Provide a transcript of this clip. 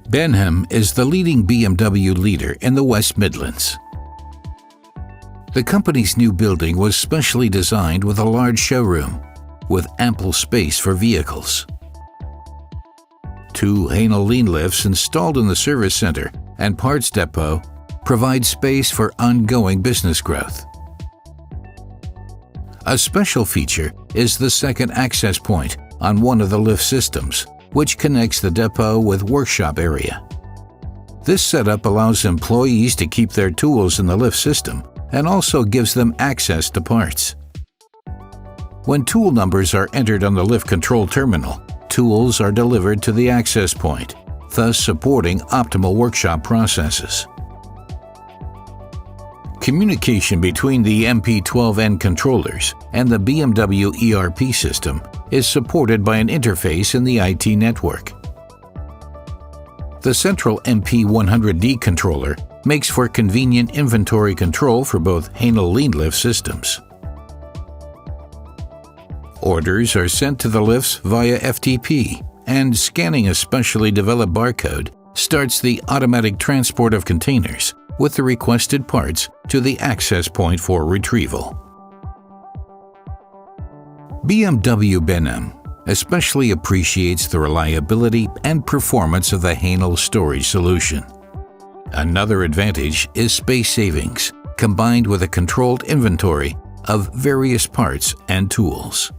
Benham is the leading BMW leader in the West Midlands. The company's new building was specially designed with a large showroom, with ample space for vehicles. 2 Hänel Lean-Lifts installed in the service center and parts depot provide space for ongoing business growth. A special feature is the second access point on one of the lift systems, which connects the depot with workshop area. This setup allows employees to keep their tools in the lift system and also gives them access to parts. When tool numbers are entered on the lift control terminal, tools are delivered to the access point, thus supporting optimal workshop processes. Communication between the MP12N controllers and the BMW ERP system is supported by an interface in the IT network. The central MP100D controller makes for convenient inventory control for both Hänel Lean-Lift systems. Orders are sent to the lifts via FTP, and scanning a specially developed barcode starts the automatic transport of containers with the requested parts to the access point for retrieval. BMW Benham especially appreciates the reliability and performance of the Hänel storage solution. Another advantage is space savings, combined with a controlled inventory of various parts and tools.